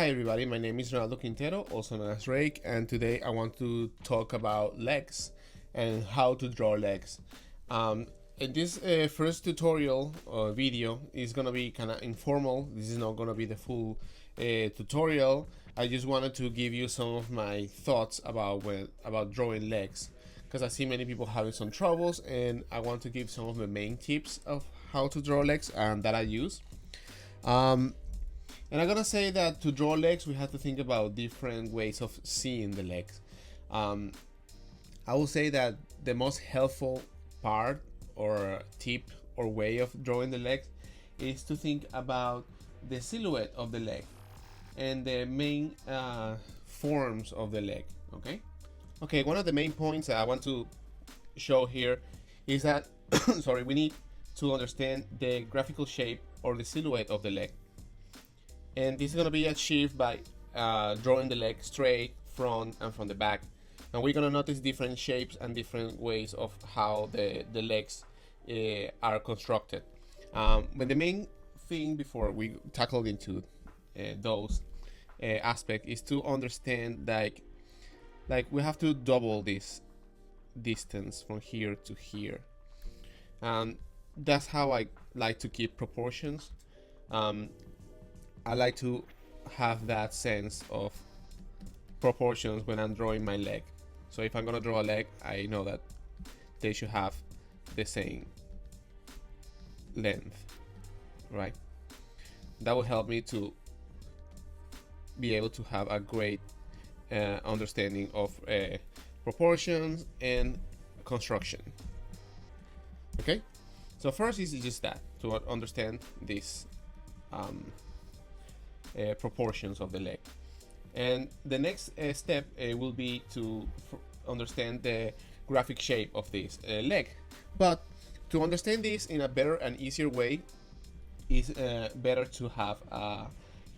Hi everybody, my name is Ronaldo Quintero, also known as Reiq, and today I want to talk about legs and how to draw legs. In this first tutorial video is gonna be kind of informal. This is not gonna be the full tutorial. I just wanted to give you some of my thoughts about drawing legs, because I see many people having some troubles, and I want to give some of the main tips of how to draw legs and that I use. And I'm gonna say that to draw legs, we have to think about different ways of seeing the legs. I will say that the most helpful part or tip or way of drawing the legs is to think about the silhouette of the leg and the main forms of the leg. Okay, one of the main points that I want to show here is that sorry, we need to understand the graphical shape or the silhouette of the leg. And this is going to be achieved by drawing the leg straight front and from the back. And we're going to notice different shapes and different ways of how the legs are constructed. But the main thing before we tackle into those aspects is to understand like we have to double this distance from here to here. That's how I like to keep proportions. I like to have that sense of proportions when I'm drawing my leg. So if I'm gonna draw a leg, I know that they should have the same length, right? That will help me to be able to have a great understanding of proportions and construction. Okay, so first is just that, to understand this proportions of the leg, and the next step will be to understand the graphic shape of this leg. But to understand this in a better and easier way is better to have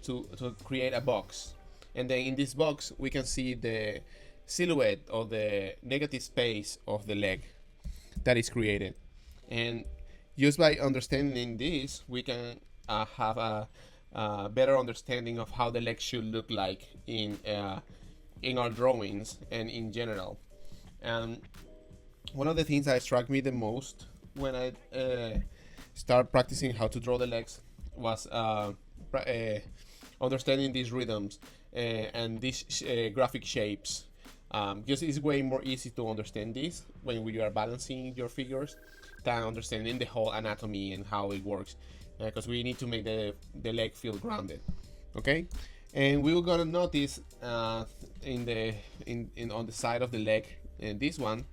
to create a box, and then in this box we can see the silhouette of the negative space of the leg that is created. And just by understanding this, we can have a better understanding of how the leg should look like in our drawings and in general. And one of the things that struck me the most when I started practicing how to draw the legs was understanding these rhythms and these graphic shapes. Just it's way more easy to understand this when you are balancing your figures than understanding the whole anatomy and how it works, because we need to make the leg feel grounded. Okay, and we're gonna notice on the side of the leg, and this one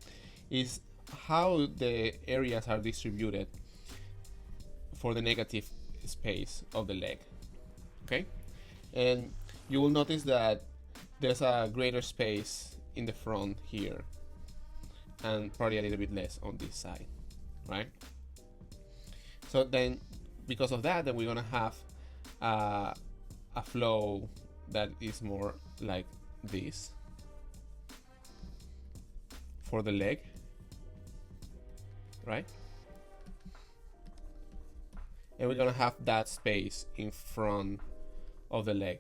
is how the areas are distributed for the negative space of the leg. Okay, and you will notice that there's a greater space in the front here and probably a little bit less on this side, right? So then because of that, then we're gonna have a flow that is more like this for the leg, right? And we're gonna have that space in front of the leg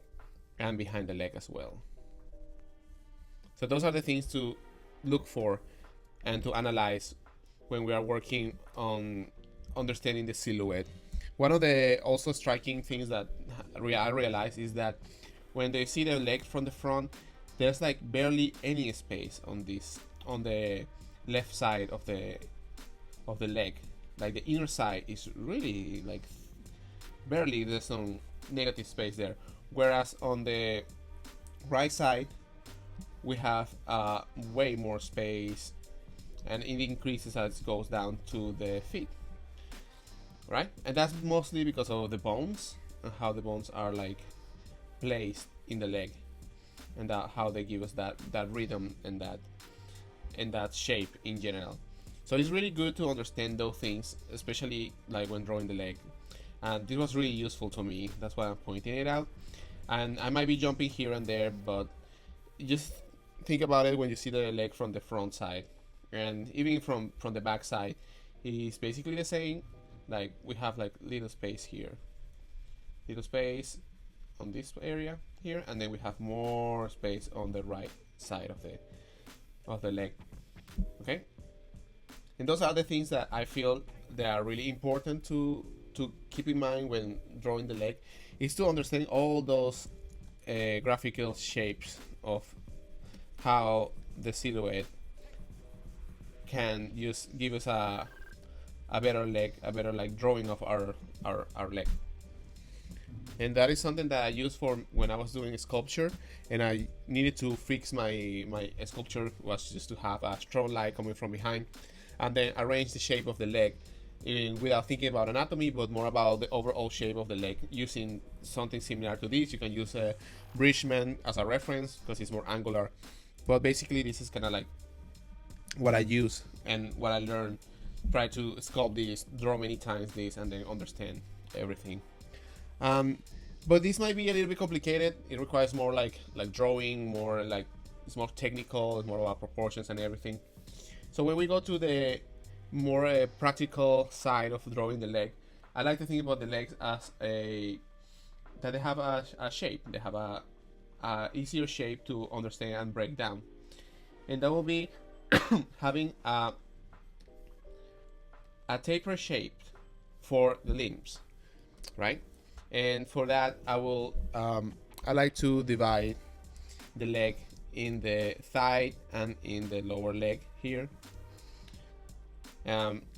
and behind the leg as well. So those are the things to look for and to analyze when we are working on understanding the silhouette. One of the also striking things that I realize is that when they see the leg from the front, there's like barely any space on the left side of the leg. Like the inner side is really like barely, there's some negative space there. Whereas on the right side, we have way more space, and it increases as it goes down to the feet, right? And that's mostly because of the bones and how the bones are like placed in the leg, and how they give us that rhythm and that shape in general. So it's really good to understand those things, especially like when drawing the leg. And this was really useful to me. That's why I'm pointing it out. And I might be jumping here and there, but just think about it when you see the leg from the front side, and even from the back side, it's basically the same. Like we have like little space here, little space on this area here, and then we have more space on the right side of the leg. Okay, and those are the things that I feel they are really important to keep in mind when drawing the leg, is to understand all those graphical shapes of how the silhouette can give us a better leg, a better like drawing of our leg. And that is something that I used for when I was doing sculpture, and I needed to fix my sculpture was just to have a strong light coming from behind, and then arrange the shape of the leg without thinking about anatomy, but more about the overall shape of the leg. Using something similar to this, you can use a Bridgman as a reference because it's more angular. But basically, this is kind of like what I use and what I learned. Try to sculpt this, draw many times this, and then understand everything. But this might be a little bit complicated. It requires more like drawing, more like it's more technical, it's more about proportions and everything. So when we go to the more practical side of drawing the leg, I like to think about the legs as that they have a shape. They have a easier shape to understand and break down, and that will be having a taper shape for the limbs, right? And for that, I like to divide the leg in the thigh and in the lower leg here.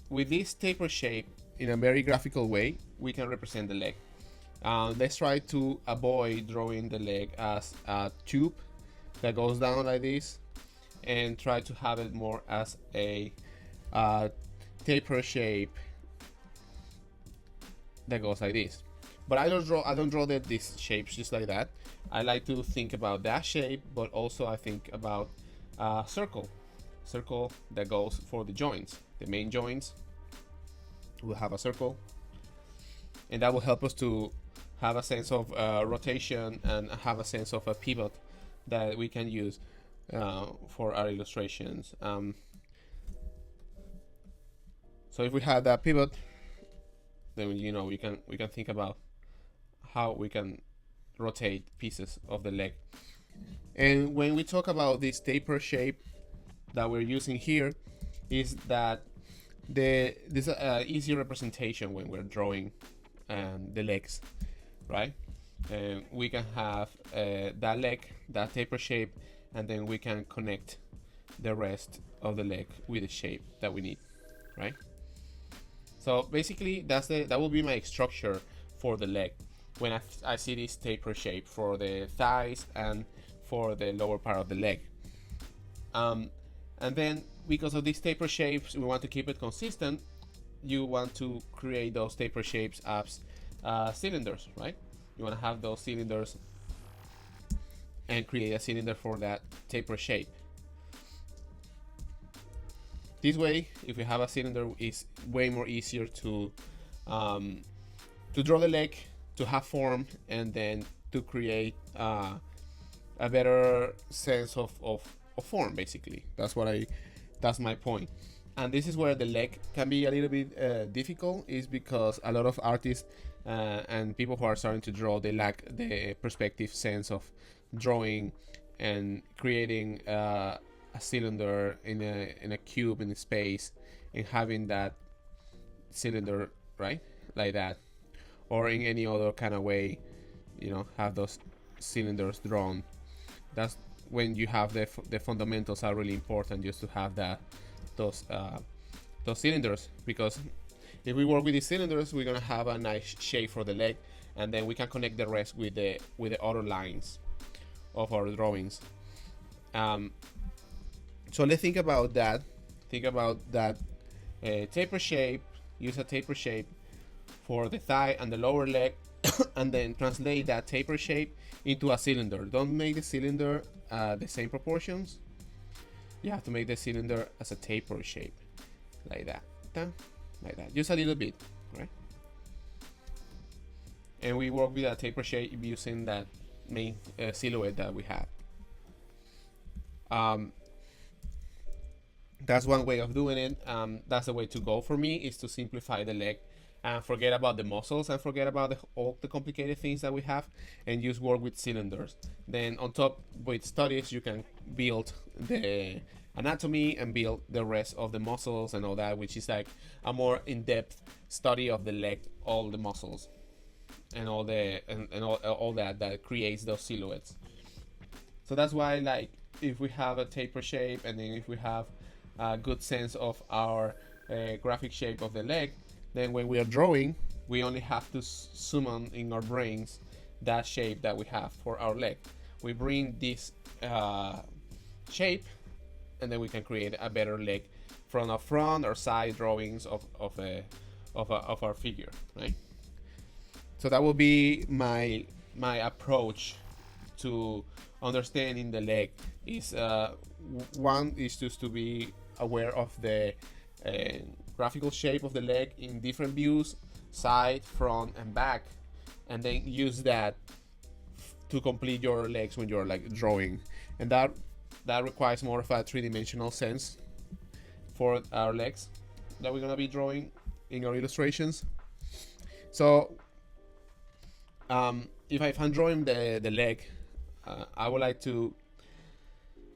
With this taper shape, in a very graphical way, we can represent the leg. Let's try to avoid drawing the leg as a tube that goes down like this, and try to have it more as a taper shape that goes like this. But I don't draw these shapes just like that. I like to think about that shape, but also I think about a circle that goes for the joints. The main joints will have a circle, and that will help us to have a sense of rotation and have a sense of a pivot that we can use for our illustrations. So if we have that pivot, then we can think about how we can rotate pieces of the leg. And when we talk about this taper shape that we're using here, is that this is an easy representation when we're drawing the legs, right? And we can have that leg, that taper shape, and then we can connect the rest of the leg with the shape that we need, right? So basically, that will be my structure for the leg when I see this taper shape for the thighs and for the lower part of the leg. And then because of these taper shapes, we want to keep it consistent. You want to create those taper shapes as cylinders, right? You want to have those cylinders and create a cylinder for that taper shape. This way, if we have a cylinder, it's way more easier to draw the leg, to have form, and then to create a better sense of form. Basically, that's my point. And this is where the leg can be a little bit difficult, is because a lot of artists and people who are starting to draw, they lack the perspective sense of drawing and creating a cylinder in a cube in space, and having that cylinder right like that, or in any other kind of way, have those cylinders drawn. That's when you have the fundamentals are really important, just to have those cylinders, because if we work with these cylinders, we're gonna have a nice shape for the leg, and then we can connect the rest with the other lines of our drawings. So let's think about that. Think about that taper shape. Use a taper shape for the thigh and the lower leg, and then translate that taper shape into a cylinder. Don't make the cylinder the same proportions. You have to make the cylinder as a taper shape, like that, like that, just a little bit, right? And we work with a taper shape using that main silhouette that we have. That's one way of doing it. That's the way to go for me, is to simplify the leg and forget about the muscles and forget about all the complicated things that we have, and just work with cylinders. Then on top, with studies, you can build the anatomy and build the rest of the muscles and all that, which is like a more in-depth study of the leg, all the muscles and all the and all that creates those silhouettes. So that's why, like, if we have a taper shape, and then if we have a good sense of our graphic shape of the leg, then when we are drawing, we only have to summon in our brains that shape that we have for our leg. We bring this shape, and then we can create a better leg from our front or side drawings of our figure, right? So that will be my approach to understanding the leg. Is one is just to be aware of the graphical shape of the leg in different views, side, front, and back, and then use that to complete your legs when you're like drawing. And that requires more of a three-dimensional sense for our legs that we're gonna be drawing in our illustrations. So if I'm drawing the leg, I would like to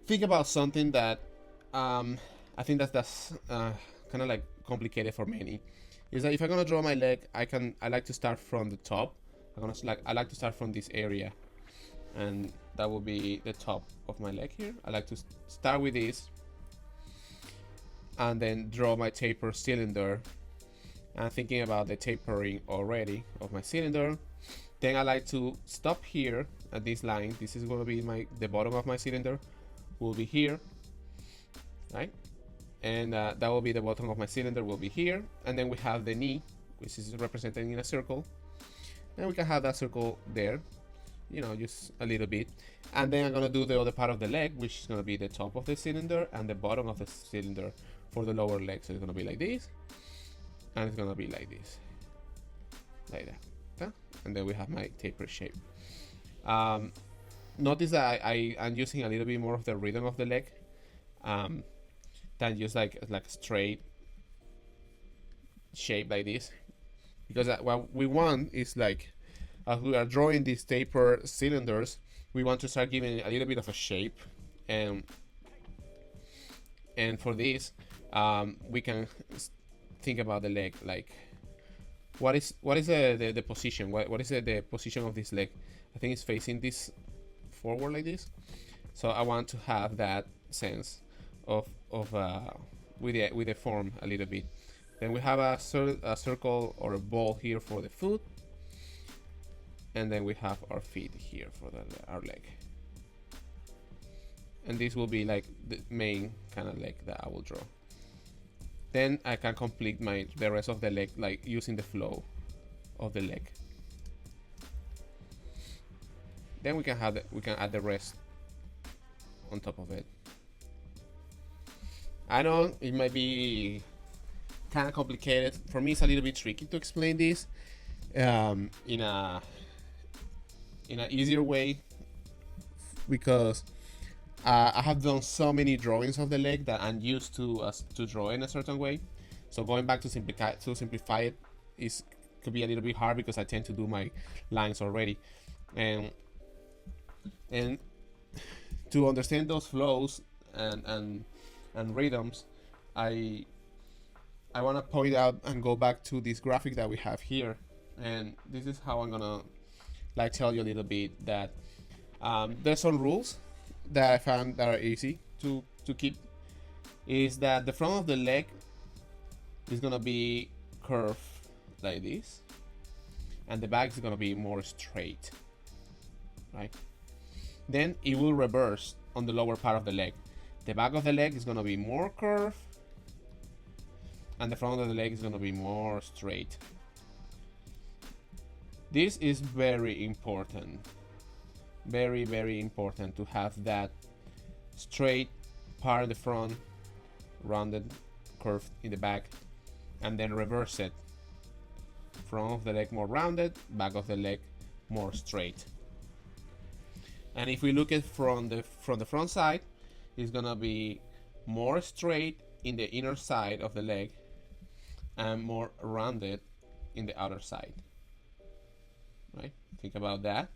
think about something that I think that's kind of like complicated for many. Is that if I'm gonna draw my leg, I like to start from the top. I like to start from this area, and that will be the top of my leg here. I like to start with this, and then draw my taper cylinder. I'm thinking about the tapering already of my cylinder. Then I like to stop here at this line. This is going to be the bottom of my cylinder will be here, right? And that will be the bottom of my cylinder will be here. And then we have the knee, which is represented in a circle. And we can have that circle there, you know, just a little bit. And then I'm going to do the other part of the leg, which is going to be the top of the cylinder and the bottom of the cylinder for the lower leg. So it's going to be like this, and it's going to be like this, like that. Okay? And then we have my taper shape. Notice that I'm using a little bit more of the rhythm of the leg than just like a straight shape like this, because what we want is, like, as we are drawing these taper cylinders, we want to start giving a little bit of a shape, and for this we can think about the leg, like what is the position, what is the position of this leg. I think it's facing this forward like this, so I want to have that sense of with the form a little bit. Then we have a circle or a ball here for the foot, and then we have our feet here for our leg, and this will be like the main kind of leg that I will draw. Then I can complete the rest of the leg, like using the flow of the leg. Then we can add the rest on top of it. I know it might be kind of complicated. For me, it's a little bit tricky to explain this in a easier way, because I have done so many drawings of the leg that I'm used to draw in a certain way. So going back to simplify it could be a little bit hard, because I tend to do my lines already, and to understand those flows and rhythms, I want to point out and go back to this graphic that we have here, and this is how I'm gonna like tell you a little bit that there's some rules that I found that are easy to keep. Is that the front of the leg is gonna be curved like this, and the back is gonna be more straight, right? Then it will reverse on the lower part of the leg. The back of the leg is gonna be more curved, and the front of the leg is gonna be more straight. This is very important, very, very important, to have that straight part in the front, rounded, curved in the back, and then reverse it. Front of the leg more rounded, back of the leg more straight. And if we look at from the front side, it's gonna be more straight in the inner side of the leg and more rounded in the other side, right? Think about that.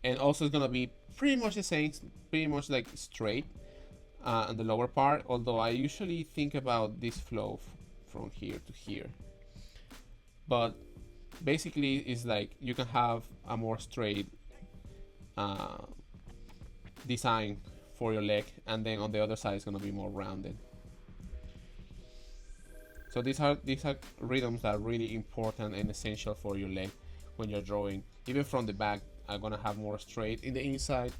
And also it's gonna be pretty much the same, pretty much like straight on the lower part, although I usually think about this flow from here to here. But basically it's like you can have a more straight design for your leg, and then on the other side it's gonna be more rounded. So these are rhythms that are really important and essential for your leg when you're drawing. Even from the back, I'm gonna have more straight in the inside,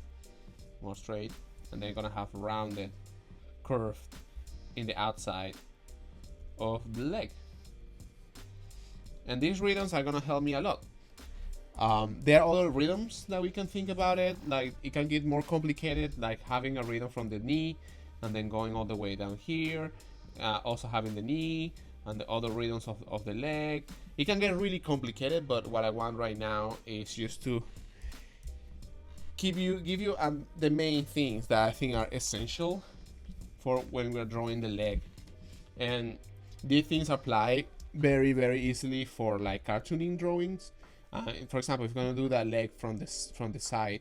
more straight, and then gonna have rounded, curved in the outside of the leg. And these rhythms are gonna help me a lot. There are other rhythms that we can think about it. Like it can get more complicated, like having a rhythm from the knee and then going all the way down here. Also having the knee and the other rhythms of the leg. It can get really complicated, but what I want right now is just to give you the main things that I think are essential for when we're drawing the leg. And these things apply very, very easily for like cartooning drawings. For example, if I'm gonna do that leg from the side,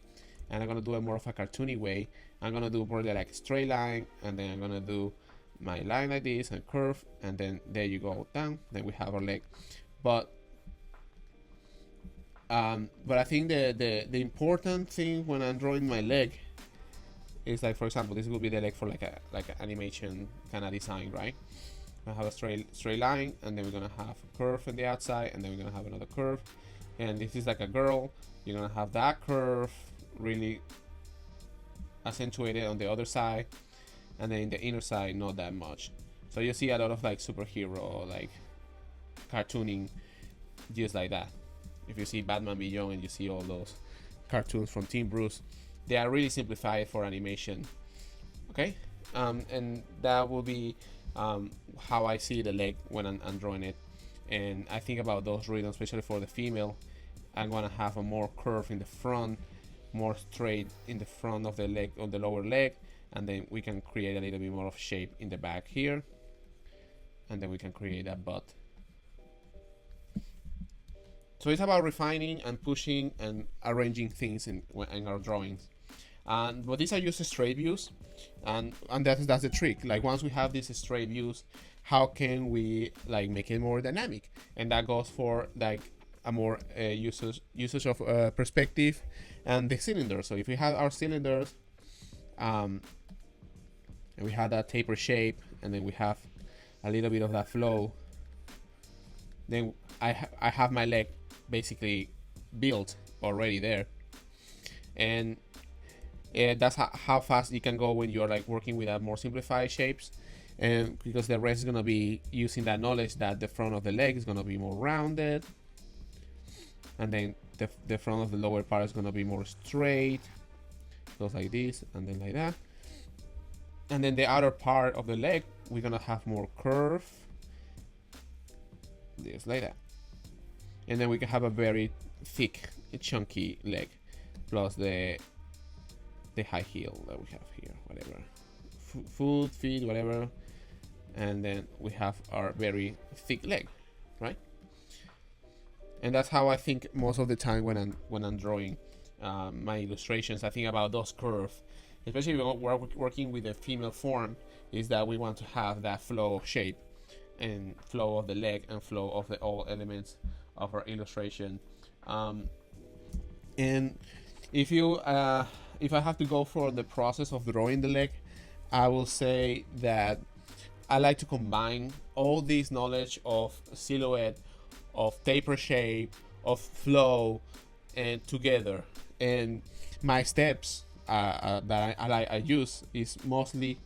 and I'm gonna do it more of a cartoony way, I'm gonna do more like a straight line, and then I'm gonna do my line like this and curve, and then there you go down. Then we have our leg. But I think the important thing when I'm drawing my leg is like, for example, this will be the leg for like an animation kind of design, right? I have a straight line, and then we're gonna have a curve on the outside, and then we're gonna have another curve. And this is like a girl, you're gonna have that curve really accentuated on the other side, and then in the inner side not that much. So you see a lot of like superhero, like cartooning, just like that. If you see Batman Beyond and you see all those cartoons from Team Bruce, they are really simplified for animation. Okay, and that will be how I see the leg when I'm drawing it. And I think about those rhythms, especially for the female. I'm gonna have a more curve in the front, more straight in the front of the leg, on the lower leg, and then we can create a little bit more of shape in the back here, and then we can create that butt. So it's about refining and pushing and arranging things in our drawings. But these are just straight views, and that's the trick. Like once we have these straight views, how can we like make it more dynamic? And that goes for like a more usage of perspective and the cylinder. So if we have our cylinders, and we have that taper shape, and then we have a little bit of that flow, then I have my leg basically built already there. And that's how fast you can go when you're like working with more simplified shapes, and because the rest is going to be using that knowledge that the front of the leg is going to be more rounded, and then the front of the lower part is going to be more straight, goes like this and then like that, and then the outer part of the leg we're going to have more curve, just like that, and then we can have a very thick chunky leg plus the high heel that we have here, whatever, foot, feet, whatever, and then we have our very thick leg, right? And that's how I think most of the time when I'm drawing my illustrations. I think about those curves, especially when we're working with the female form, is that we want to have that flow of shape and flow of the leg and flow of the all elements of our illustration. And if I have to go for the process of drawing the leg, I will say that I like to combine all this knowledge of silhouette, of taper shape, of flow, and together. And my steps that I use is mostly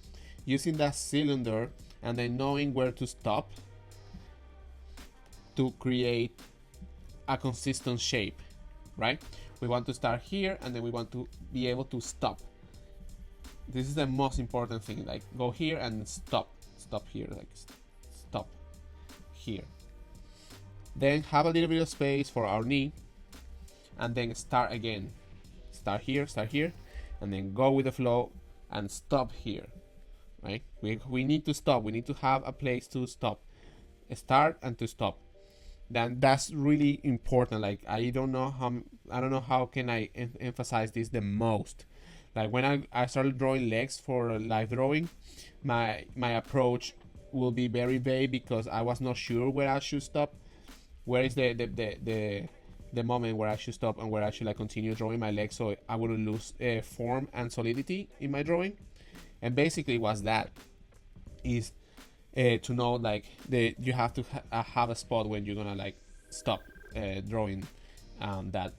using that cylinder and then knowing where to stop to create a consistent shape, right? We want to start here, and then we want to be able to stop. This is the most important thing, like go here and stop here, like stop here. Then have a little bit of space for our knee, and then start again. Start here, and then go with the flow and stop here, right? We need to stop. We need to have a place to stop, start and to stop. then that's really important. Like I don't know how can I emphasize this the most. Like when I started drawing legs for live drawing, my approach will be very vague because I was not sure where I should stop. Where is the moment where I should stop and where I should like continue drawing my legs so I wouldn't lose form and solidity in my drawing. And basically was that is to know like you have to have a spot when you're gonna like stop drawing that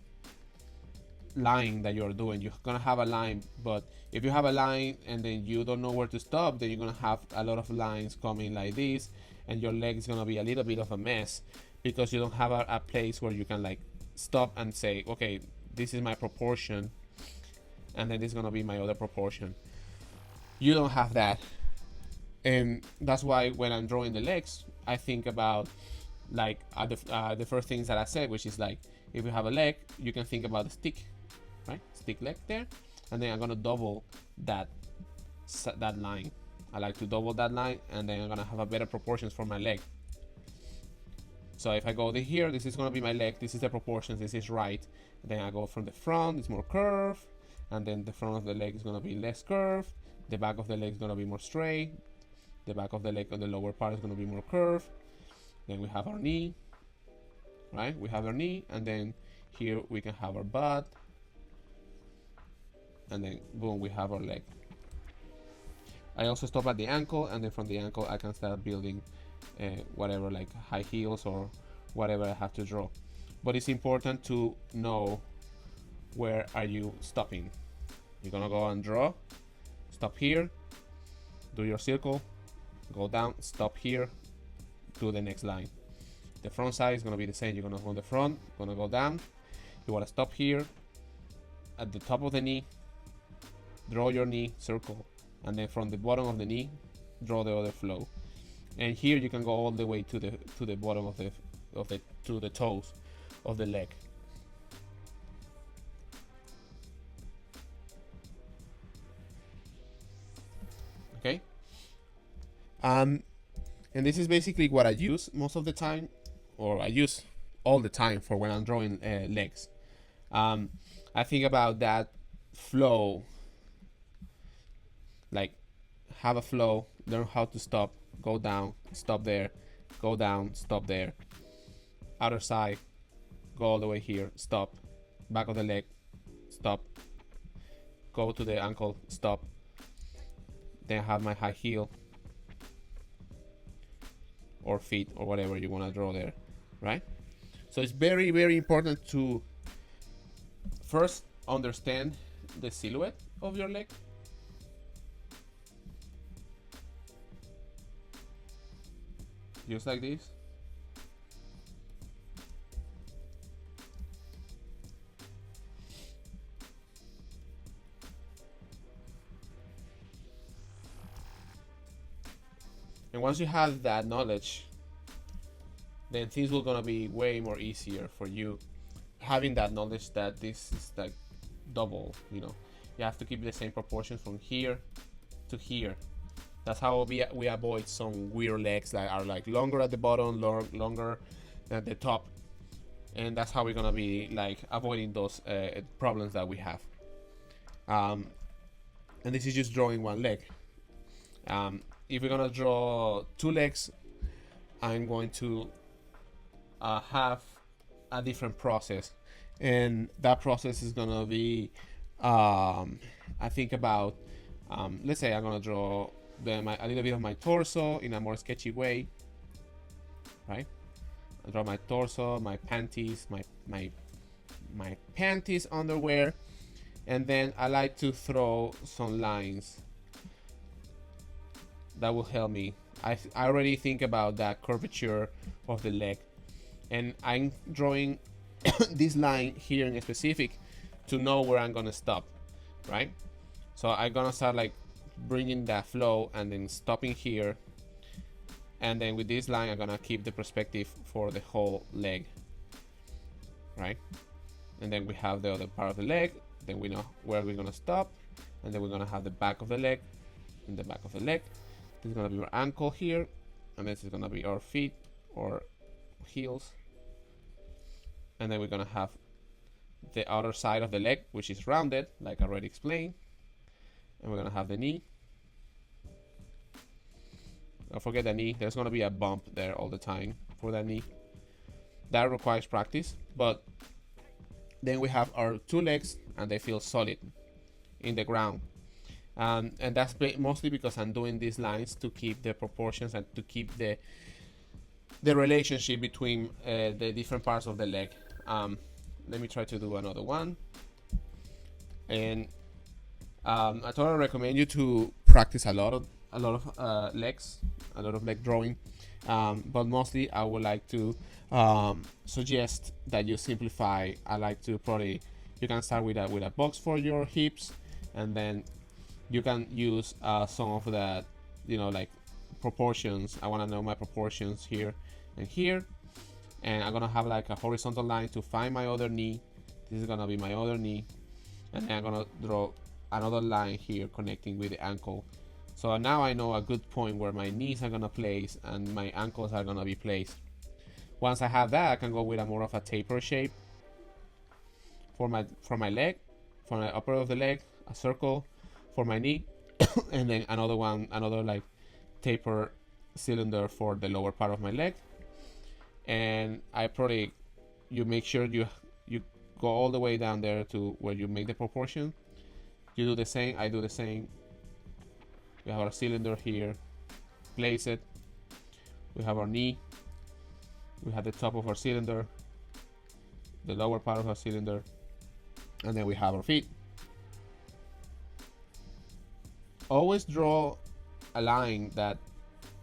line that you're doing. You're gonna have a line, but if you have a line and then you don't know where to stop, then you're gonna have a lot of lines coming like this, and your leg is gonna be a little bit of a mess because you don't have a place where you can like stop and say, okay, this is my proportion, and then this is gonna be my other proportion. You don't have that, and that's why when I'm drawing the legs, I think about like the first things that I said, which is like if you have a leg, you can think about the stick, right? Stick leg there, and then I'm gonna double that line. I like to double that line, and then I'm gonna have a better proportions for my leg. So if I go here, this is gonna be my leg. This is the proportions. This is right. Then I go from the front, it's more curved, and then the front of the leg is gonna be less curved. The back of the leg is gonna be more straight. The back of the leg on the lower part is gonna be more curved. Then we have our knee, right? We have our knee, and then here we can have our butt, and then boom, we have our leg. I also stop at the ankle, and then from the ankle I can start building whatever, like high heels or whatever I have to draw. But it's important to know where are you stopping. You're gonna go and draw, stop here, do your circle, go down, stop here, do the next line. The front side is gonna be the same. You're gonna go on the front, gonna go down, you wanna stop here at the top of the knee, draw your knee, circle, and then from the bottom of the knee, draw the other flow. And here you can go all the way to the bottom of the toes of the leg. Okay. And this is basically what I use most of the time, or I use all the time for when I'm drawing legs. I think about that flow, like have a flow, learn how to stop, go down, stop there, go down, stop there, outer side, go all the way here, stop, back of the leg, stop, go to the ankle, stop, then I have my high heel or feet or whatever you want to draw there, right? So it's very, very important to first understand the silhouette of your leg. Just like this. And once you have that knowledge, then things will gonna be way more easier for you. Having that knowledge that this is like double, you know, you have to keep the same proportions from here to here. That's how we avoid some weird legs that are like longer at the bottom, longer at the top, and that's how we're gonna be like avoiding those problems that we have. And this is just drawing one leg. If we're gonna draw two legs, I'm going to have a different process, and that process is gonna be I think about let's say I'm gonna draw a little bit of my torso in a more sketchy way, right? I draw my torso, my panties, my panties, underwear, and then I like to throw some lines that will help me. I already think about that curvature of the leg, and I'm drawing this line here in specific to know where I'm gonna stop, right? So I'm gonna start like bringing that flow and then stopping here, and then with this line I'm gonna keep the perspective for the whole leg, right? And then we have the other part of the leg, then we know where we're gonna stop, and then we're gonna have the back of the leg and the back of the leg. This is gonna be our ankle here, and this is gonna be our feet or heels, and then we're gonna have the other side of the leg, which is rounded, like I already explained, and we're gonna have the knee. Don't forget the knee. There's gonna be a bump there all the time for that knee. That requires practice, but then we have our two legs, and they feel solid in the ground. And that's mostly because I'm doing these lines to keep the proportions and to keep the relationship between the different parts of the leg. Let me try to do another one. And I totally recommend you to practice a lot of legs, a lot of leg drawing. But mostly I would like to suggest that you simplify. I like to probably, you can start with a box for your hips, and then you can use some of the, like proportions. I want to know my proportions here and here, and I'm gonna have like a horizontal line to find my other knee. This is gonna be my other knee, and then I'm gonna draw another line here connecting with the ankle. So now I know a good point where my knees are gonna place and my ankles are gonna be placed. Once I have that, I can go with a more of a taper shape for my leg, for my upper of the leg, a circle for my knee, and then another like taper cylinder for the lower part of my leg. And you make sure you go all the way down there to where you make the proportion. You do the same, I do the same. We have our cylinder here, place it. We have our knee. We have the top of our cylinder, the lower part of our cylinder, and then we have our feet. Always draw a line that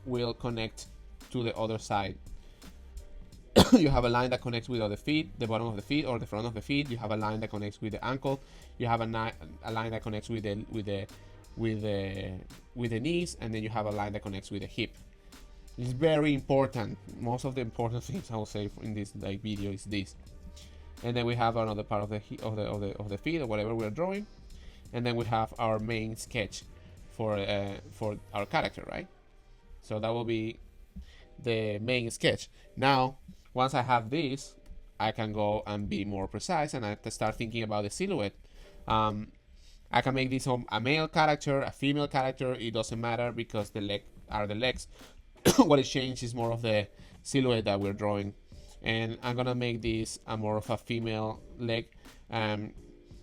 will connect to the other side. You have a line that connects with the feet, the bottom of the feet or the front of the feet. You have a line that connects with the ankle. You have a line that connects with the knees, and then you have a line that connects with the hip. It's very important. Most of the important things I will say in this video is this. And then we have another part of the feet or whatever we're drawing, and then we have our main sketch for our character, right? So that will be the main sketch. Now, once I have this, I can go and be more precise, and I have to start thinking about the silhouette. I can make this a male character, a female character. It doesn't matter because the legs. What is changed is more of the silhouette that we're drawing, and I'm gonna make this a more of a female leg. I'm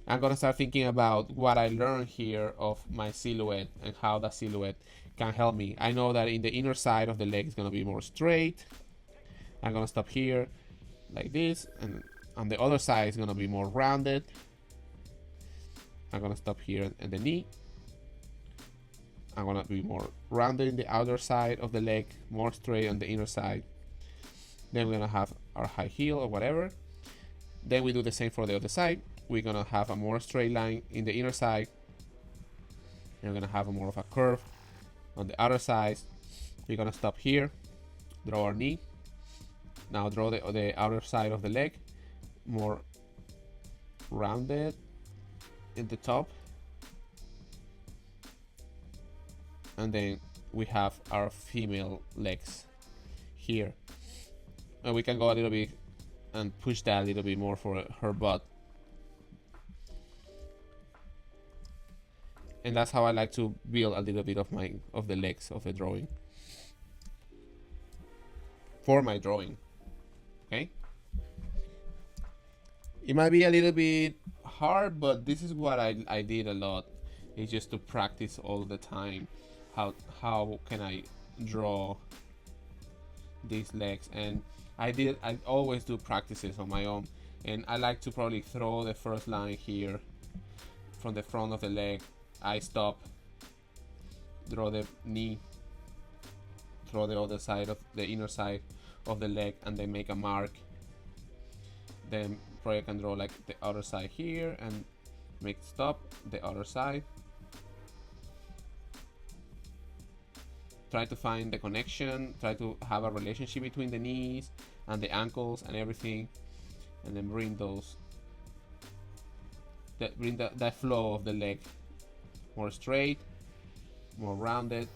gonna start thinking about what I learned here of my silhouette and how that silhouette can help me. I know that in the inner side of the leg is gonna be more straight. I'm gonna stop here like this, and on the other side it's gonna be more rounded. I'm gonna stop here at the knee. I'm gonna be more rounded in the outer side of the leg, more straight on the inner side. Then we're gonna have our high heel or whatever. Then we do the same for the other side. We're gonna have a more straight line in the inner side. And we're gonna have a more of a curve on the outer side. We're gonna stop here, draw our knee. Now draw the outer side of the leg, more rounded in the top. And then we have our female legs here, and we can go a little bit and push that a little bit more for her butt. And that's how I like to build a little bit of the legs of the drawing for my drawing. Okay, it might be a little bit hard, but this is what I did a lot. It's just to practice all the time. How can I draw these legs? And I always do practices on my own, and I like to probably throw the first line here from the front of the leg. I stop, draw the knee, throw the other side of the inner side of the leg, and then make a mark. Then probably I can draw like the other side here and make stop the other side. Try to find the connection, try to have a relationship between the knees and the ankles and everything, and then bring that flow of the leg more straight, more rounded,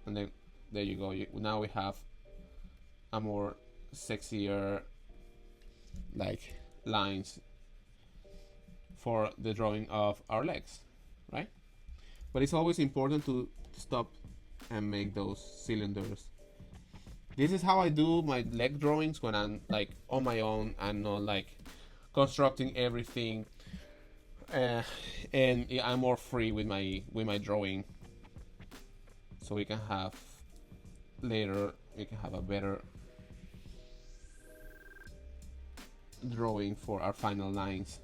and then there you go. Now we have a more sexier like lines for the drawing of our legs, right? But it's always important to stop and make those cylinders. This is how I do my leg drawings when I'm like on my own and not like constructing everything, uh, and I'm more free with my drawing, so we can have later we can have a better drawing for our final lines.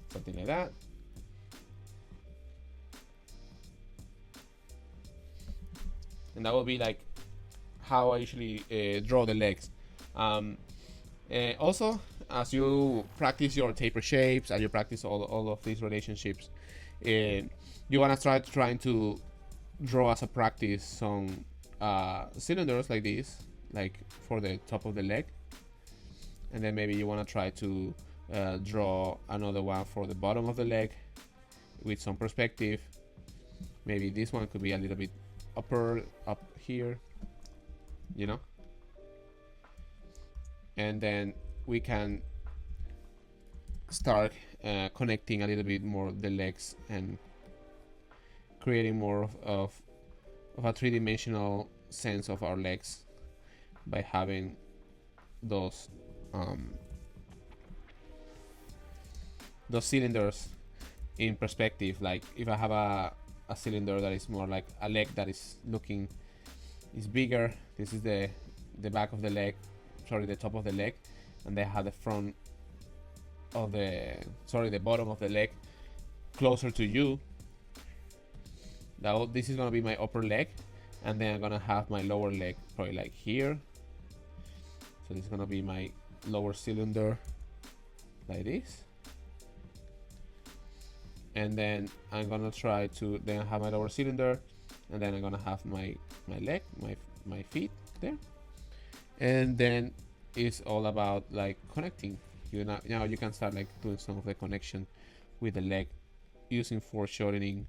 Something like that. And that will be like how I usually draw the legs. Also, as you practice your taper shapes and you practice all of these relationships, you want to trying to draw as a practice some cylinders like this, like for the top of the leg, and then maybe you want to try to draw another one for the bottom of the leg with some perspective. Maybe this one could be a little bit up here, you know, and then we can start connecting a little bit more the legs and creating more of a three-dimensional sense of our legs by having those cylinders in perspective. Like if I have a cylinder that is more like a leg that is bigger, this is the back of the leg, sorry, the top of the leg, and they have the front of the bottom of the leg closer to you. Now this is gonna be my upper leg, and then I'm gonna have my lower leg probably like here. So this is gonna be my lower cylinder like this, and then I'm gonna try to then have my lower cylinder, and then I'm gonna have my leg, my feet there, and then it's all about like connecting. Now you can start like doing some of the connection with the leg using foreshortening.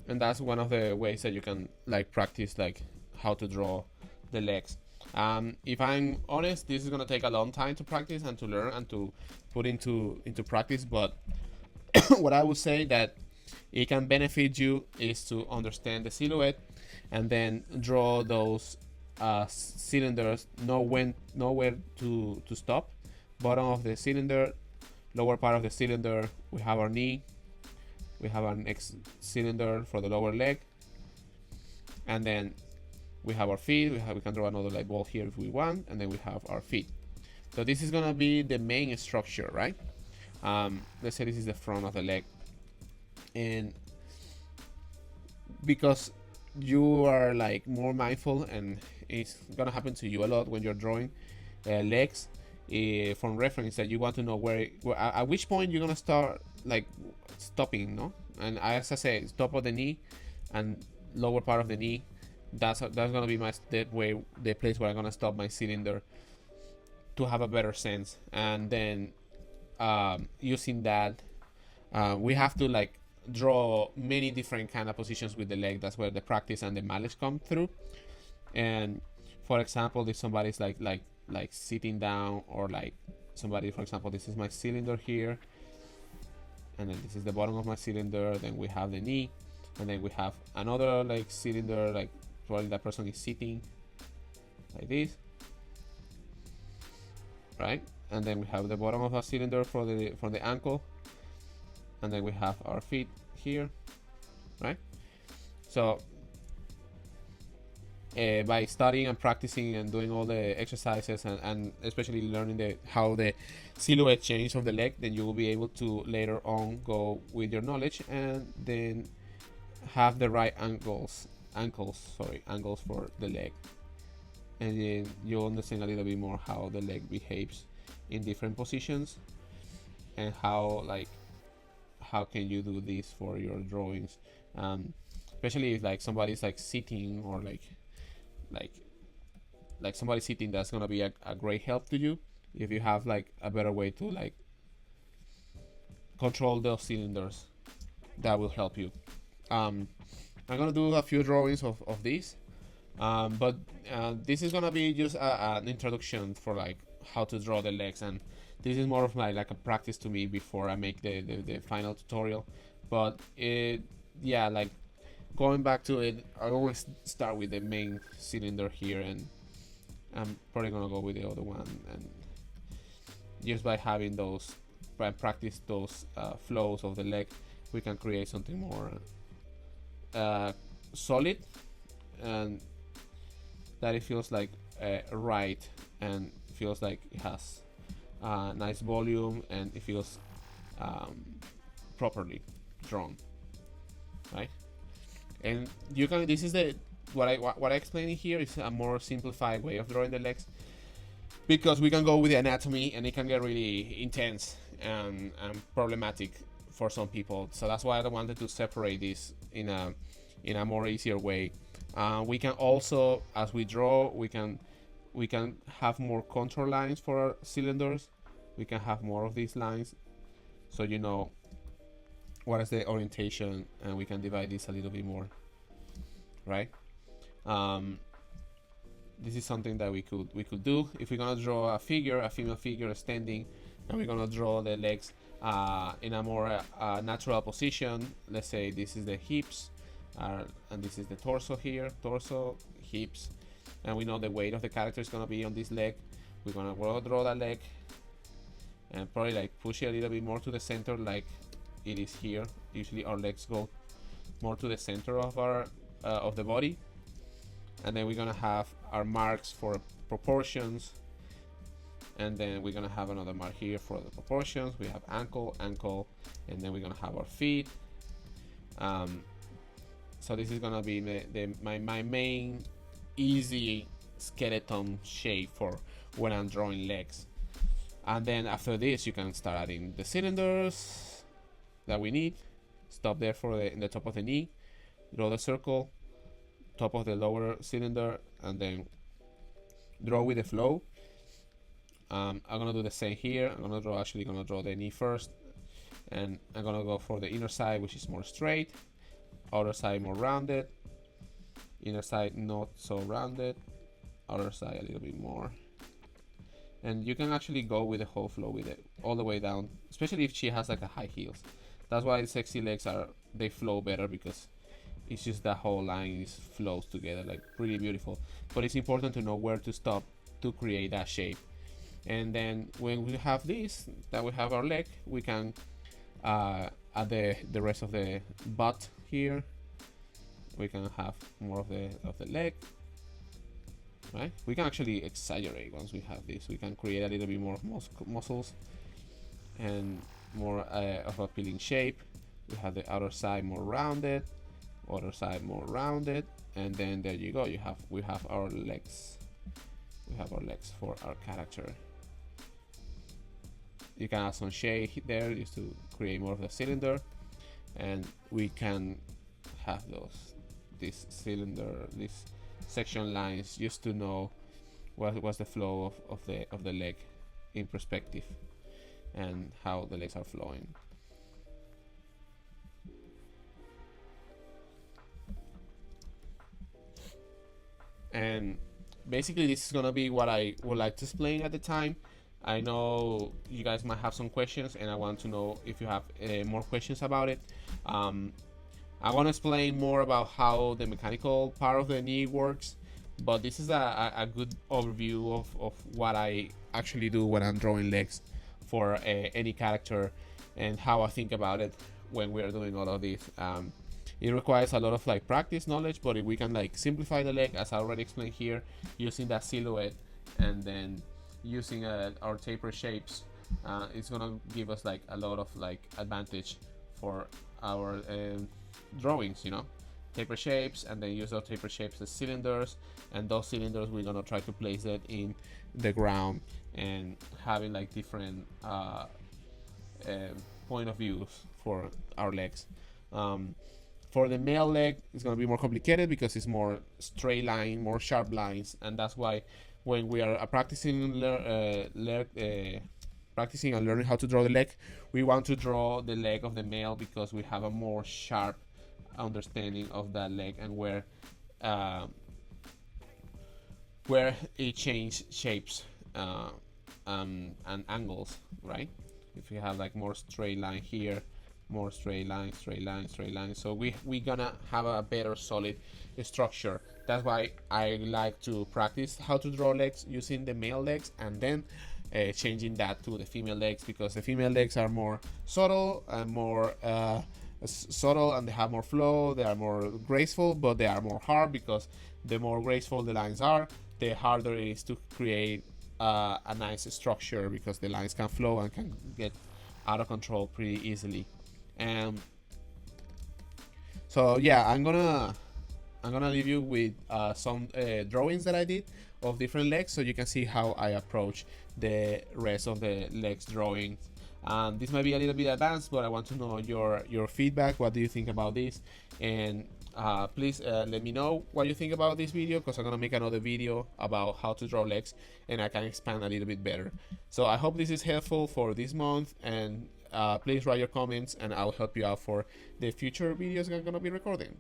And that's one of the ways that you can like practice like how to draw the legs. If I'm honest, this is gonna take a long time to practice and to learn and to put into practice, but what I would say that it can benefit you is to understand the silhouette and then draw those cylinders, know where to stop. Bottom of the cylinder, lower part of the cylinder, we have our knee, we have our next cylinder for the lower leg, and then we have our feet. We can draw another light ball here if we want, and then we have our feet. So this is gonna be the main structure, right? Let's say this is the front of the leg, and because you are like more mindful, and it's gonna happen to you a lot when you're drawing legs, from reference, that you want to know where at which point you're gonna start like stopping, no? And as I say, top of the knee and lower part of the knee, that's gonna be the place where I'm gonna stop my cylinder to have a better sense. And then using that, we have to like draw many different kind of positions with the leg. That's where the practice and the mileage come through. And for example, if somebody's like sitting down, or like somebody, for example, this is my cylinder here, and then this is the bottom of my cylinder, then we have the knee, and then we have another like cylinder, like probably that person is sitting like this, right? And then we have the bottom of our cylinder for the ankle, and then we have our feet here, right? So by studying and practicing and doing all the exercises, and especially learning how the silhouette change of the leg, then you will be able to later on go with your knowledge and then have the right angles for the leg, and then you'll understand a little bit more how the leg behaves in different positions, and how can you do this for your drawings, especially if like somebody's like sitting, or like like somebody sitting, that's gonna be a great help to you if you have like a better way to like control those cylinders. That will help you. I'm gonna do a few drawings of this, but this is gonna be just an introduction for like how to draw the legs, and this is more of like a practice to me before I make the final tutorial. But yeah, like going back to it, I always start with the main cylinder here, and I'm probably gonna go with the other one, and just by having those, by practice those flows of the leg, we can create something more solid, and that it feels like right, and feels like it has nice volume, and it feels properly drawn, right? And you can, this is the what I explain here is a more simplified way of drawing the legs, because we can go with the anatomy and it can get really intense and problematic for some people. So that's why I wanted to separate this in a more easier way. We can also, as we draw, we can have more contour lines for our cylinders. We can have more of these lines, so you know what is the orientation, and we can divide this a little bit more, right? This is something that we could do if we're gonna draw a figure, a female figure standing, and we're gonna draw the legs in a more natural position. Let's say this is the hips, and this is the torso here, torso, hips, and we know the weight of the character is gonna be on this leg. We're gonna draw that leg, and probably like push it a little bit more to the center, like it is here. Usually our legs go more to the center of our of the body, and then we're gonna have our marks for proportions, and then we're gonna have another mark here for the proportions. We have ankle, and then we're gonna have our feet. So this is gonna be my main easy skeleton shape for when I'm drawing legs. And then after this, you can start adding the cylinders that we need. Stop there for in the top of the knee, draw the circle, top of the lower cylinder, and then draw with the flow. I'm gonna do the same here. I'm gonna draw the knee first, and I'm gonna go for the inner side, which is more straight, outer side more rounded, inner side not so rounded, outer side a little bit more. And you can actually go with the whole flow with it all the way down, especially if she has like a high heels. That's why sexy legs they flow better, because it's just that whole line flows together like pretty beautiful. But it's important to know where to stop to create that shape. And then when we have this, that we have our leg, we can add the rest of the butt here. We can have more of the leg, right? We can actually exaggerate once we have this. We can create a little bit more muscles and more of a appealing shape. We have the outer side more rounded, other side more rounded, and then there you go. We have our legs. We have our legs for our character. You can add some shade there just to create more of the cylinder, and we can have this section lines just to know what's the flow of the leg in perspective, and how the legs are flowing. And basically this is gonna be what I would like to explain at the time. I know you guys might have some questions, and I want to know if you have more questions about it. I want to explain more about how the mechanical part of the knee works, but this is a good overview of what I actually do when I'm drawing legs for any character, and how I think about it when we are doing all of this. It requires a lot of like practice knowledge, but if we can like simplify the leg, as I already explained here, using that silhouette, and then using our taper shapes, it's gonna give us like a lot of like advantage for our drawings, you know. Taper shapes, and then use those taper shapes as cylinders, and those cylinders we're gonna try to place it in the ground, and having like different point of views for our legs. For the male leg, it's going to be more complicated because it's more straight line, more sharp lines, and that's why when we are practicing and learning how to draw the leg, we want to draw the leg of the male because we have a more sharp understanding of that leg and where it changes shapes and angles, right? If you have like more straight line here, more straight line, straight line, straight line, so we gonna have a better solid structure. That's why I like to practice how to draw legs using the male legs and then changing that to the female legs, because the female legs are more subtle and more subtle, and they have more flow, they are more graceful, but they are more hard, because the more graceful the lines are, the harder it is to create a nice structure, because the lines can flow and can get out of control pretty easily. And so yeah, I'm gonna leave you with some drawings that I did of different legs, so you can see how I approach the rest of the legs drawing. This might be a little bit advanced, but I want to know your feedback. What do you think about this? And please let me know what you think about this video, because I'm gonna make another video about how to draw legs and I can expand a little bit better. So I hope this is helpful for this month, and please write your comments and I'll help you out for the future videos I'm gonna be recording.